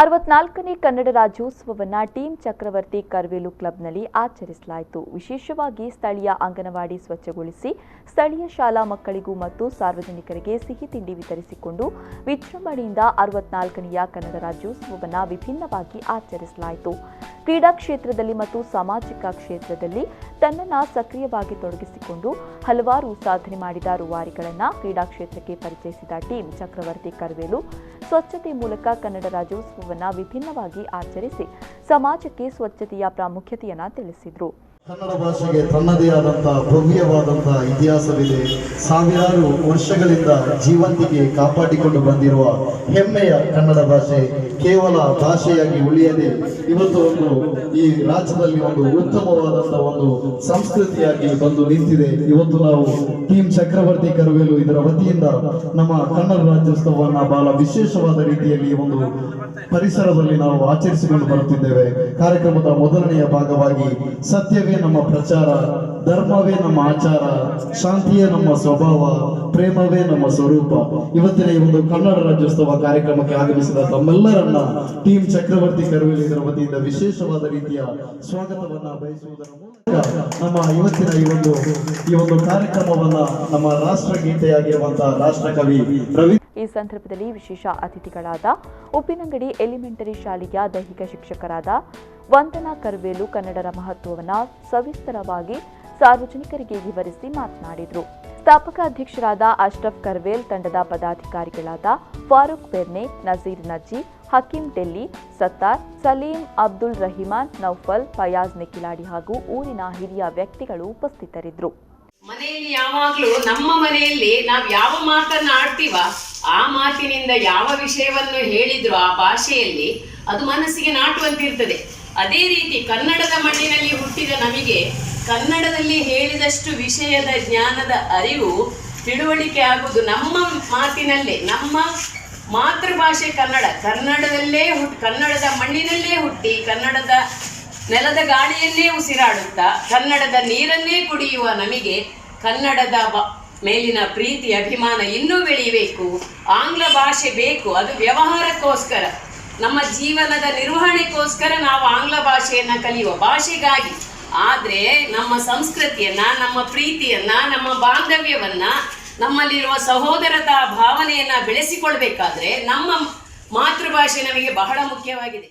64ನೇ ಕನ್ನಡ ರಾಜ್ಯೋತ್ಸವವನ್ನು ಟೀಮ್ ಚಕ್ರವರ್ತಿ ಕರ್ವೇಲು ಕ್ಲಬ್ನಲ್ಲಿ ಆಚರಿಸಲಾಯಿತು. ವಿಶೇಷವಾಗಿ ಸ್ಥಳೀಯ ಅಂಗನವಾಡಿ ಸ್ವಚ್ಛಗೊಳಿಸಿ ಸ್ಥಳೀಯ ಶಾಲಾ ಮಕ್ಕಳಿಗೂ ಮತ್ತು ಸಾರ್ವಜನಿಕರಿಗೆ ಸಿಹಿ ತಿಂಡಿ ವಿತರಿಸಿಕೊಂಡು ವಿಜೃಂಭಣೆಯಿಂದ 64ನೇ ಕನ್ನಡ ರಾಜ್ಯೋತ್ಸವವನ್ನು ವಿಭಿನ್ನವಾಗಿ ಆಚರಿಸಲಾಯಿತು. ಕ್ರೀಡಾ ಕ್ಷೇತ್ರದಲ್ಲಿ ಮತ್ತು ಸಾಮಾಜಿಕ ಕ್ಷೇತ್ರದಲ್ಲಿ ತನ್ನನ್ನು ಸಕ್ರಿಯವಾಗಿ ತೊಡಗಿಸಿಕೊಂಡು ಹಲವಾರು ಸಾಧನೆ ಮಾಡಿದ ರೂವಾರಿಗಳನ್ನು ಕ್ರೀಡಾ ಕ್ಷೇತ್ರಕ್ಕೆ ಪರಿಚಯಿಸಿದ ಟೀಮ್ ಚಕ್ರವರ್ತಿ ಕರ್ವೇಲು ಸ್ವಚ್ಛತೆ ಮೂಲಕ ಕನ್ನಡ ರಾಜ್ಯೋತ್ಸವವನ್ನು ವಿಭಿನ್ನವಾಗಿ ಆಚರಿಸಿ ಸಮಾಜಕ್ಕೆ ಸ್ವಚ್ಛತೆಯ ಪ್ರಾಮುಖ್ಯತೆಯನ್ನು ತಿಳಿಸಿದರು. ಕನ್ನಡ ಭಾಷೆಗೆ ತನ್ನದೇ ಆದಂತಹ ಭವ್ಯವಾದಂತಹ ಇತಿಹಾಸವಿದೆ. ಸಾವಿರಾರು ವರ್ಷಗಳಿಂದ ಜೀವಂತಿಕೆ ಕಾಪಾಡಿಕೊಂಡು ಬಂದಿರುವ ಹೆಮ್ಮೆಯ ಕನ್ನಡ ಭಾಷೆ ಕೇವಲ ಭಾಷೆಯಾಗಿ ಉಳಿಯದೆ ಇವತ್ತು ಈ ರಾಜ್ಯದಲ್ಲಿ ಒಂದು ಉತ್ತಮವಾದಂತಹ ಒಂದು ಸಂಸ್ಕೃತಿಯಾಗಿ ಬಂದು ನಿಂತಿದೆ. ಇವತ್ತು ನಾವು ಟೀಮ್ ಚಕ್ರವರ್ತಿ ಕರ್ವೇಲು ಇದರ ವತಿಯಿಂದ ನಮ್ಮ ಕನ್ನಡ ರಾಜ್ಯೋತ್ಸವವನ್ನು ಬಹಳ ವಿಶೇಷವಾದ ರೀತಿಯಲ್ಲಿ ಒಂದು ಪರಿಸರದಲ್ಲಿ ನಾವು ಆಚರಿಸಿಕೊಂಡು ಬರುತ್ತಿದ್ದೇವೆ. ಕಾರ್ಯಕ್ರಮದ ಮೊದಲನೆಯ ಭಾಗವಾಗಿ ಸತ್ಯವೇ ನಮ್ಮ ಪ್ರಚಾರ, ಧರ್ಮವೇ ನಮ್ಮ ಆಚಾರ, ಶಾಂತಿಯೇ ನಮ್ಮ ಸ್ವಭಾವ, ಪ್ರೇಮವೇ ನಮ್ಮ ಸ್ವರೂಪ. ಇವತ್ತಿನ ಈ ಒಂದು ಕನ್ನಡ ರಾಜ್ಯೋತ್ಸವ ಕಾರ್ಯಕ್ರಮಕ್ಕೆ ಆಗಮಿಸಿದ ತಮ್ಮೆಲ್ಲರನ್ನ ಟೀಮ್ ಚಕ್ರವರ್ತಿ ಕರ್ವೇಲು ಇದರ ವತಿಯಿಂದ ವಿಶೇಷವಾದ ರೀತಿಯ ಸ್ವಾಗತವನ್ನ ಬಯಸುವುದರ ಮೂಲಕ ನಮ್ಮ ಇವತ್ತಿನ ಈ ಒಂದು ಕಾರ್ಯಕ್ರಮವನ್ನ ನಮ್ಮ ರಾಷ್ಟ್ರಗೀತೆಯಾಗಿರುವಂತಹ ರಾಷ್ಟ್ರಕವಿ ರವಿ ಈ ಸಂದರ್ಭದಲ್ಲಿ ವಿಶೇಷ ಅತಿಥಿಗಳಾದ ಉಪ್ಪಿನಂಗಡಿ ಎಲಿಮೆಂಟರಿ ಶಾಲೆಯ ದೈಹಿಕ ಶಿಕ್ಷಕರಾದ ವಂದನಾ ಕರ್ವೇಲು ಕನ್ನಡದ ಮಹತ್ವವನ್ನು ಸವಿಸ್ತರವಾಗಿ ಸಾರ್ವಜನಿಕರಿಗೆ ವಿವರಿಸಿ ಮಾತನಾಡಿದರು. ಸ್ಥಾಪಕ ಅಧ್ಯಕ್ಷರಾದ ಅಶ್ರಫ್ ಕರ್ವೇಲ್, ತಂಡದ ಪದಾಧಿಕಾರಿಗಳಾದ ಫಾರೂಕ್ ಬೆರ್ನೆ, ನಜೀರ್ ನಜ್ಜಿ, ಹಕೀಂ ಡೆಲ್ಲಿ, ಸತ್ತಾರ್, ಸಲೀಂ, ಅಬ್ದುಲ್ ರಹಿಮಾನ್, ನೌಫಲ್, ಫಯಾಜ್ ನೆಕಿಲಾಡಿ ಹಾಗೂ ಊರಿನ ಹಿರಿಯ ವ್ಯಕ್ತಿಗಳು ಉಪಸ್ಥಿತರಿದ್ದರು. ಮನೆಯಲ್ಲಿ ಯಾವಾಗಲೂ ನಮ್ಮ ಮನೆಯಲ್ಲಿ ನಾವು ಯಾವ ಮಾತನ್ನ ಆಡ್ತೀವ ಆ ಮಾತಿನಿಂದ ಯಾವ ವಿಷಯವನ್ನು ಹೇಳಿದ್ರು ಆ ಭಾಷೆಯಲ್ಲಿ ಅದು ಮನಸ್ಸಿಗೆ ನಾಟುವಂತಿರ್ತದೆ. ಅದೇ ರೀತಿ ಕನ್ನಡದ ಮಣ್ಣಿನಲ್ಲಿ ಹುಟ್ಟಿದ ನಮಗೆ ಕನ್ನಡದಲ್ಲಿ ಹೇಳಿದಷ್ಟು ವಿಷಯದ ಜ್ಞಾನದ ಅರಿವು ತಿಳುವಳಿಕೆ ಆಗುವುದು ನಮ್ಮ ಮಾತಿನಲ್ಲೇ. ನಮ್ಮ ಮಾತೃಭಾಷೆ ಕನ್ನಡದಲ್ಲೇ ಕನ್ನಡದ ಮಣ್ಣಿನಲ್ಲೇ ಹುಟ್ಟಿ ಕನ್ನಡದ ನೆಲದ ಗಾಳಿಯನ್ನೇ ಉಸಿರಾಡುತ್ತಾ ಕನ್ನಡದ ನೀರನ್ನೇ ಕುಡಿಯುವ ನಮಗೆ ಕನ್ನಡದ ಮೇಲಿನ ಪ್ರೀತಿ ಅಭಿಮಾನ ಇನ್ನೂ ಬೆಳೆಯಬೇಕು. ಆಂಗ್ಲ ಭಾಷೆ ಬೇಕು, ಅದು ವ್ಯವಹಾರಕ್ಕೋಸ್ಕರ, ನಮ್ಮ ಜೀವನದ ನಿರ್ವಹಣೆಗೋಸ್ಕರ ನಾವು ಆಂಗ್ಲ ಭಾಷೆಯನ್ನ ಕಲಿಯುವ ಭಾಷೆಗಾಗಿ. ಆದರೆ ನಮ್ಮ ಸಂಸ್ಕೃತಿಯನ್ನ, ನಮ್ಮ ಪ್ರೀತಿಯನ್ನ, ನಮ್ಮ ಬಾಂಧವ್ಯವನ್ನ, ನಮ್ಮಲ್ಲಿರುವ ಸಹೋದರತಾ ಭಾವನೆಯನ್ನ ಬೆಳೆಸಿಕೊಳ್ಬೇಕಾದ್ರೆ ನಮ್ಮ ಮಾತೃಭಾಷೆ ನಮಗೆ ಬಹಳ ಮುಖ್ಯವಾಗಿದೆ.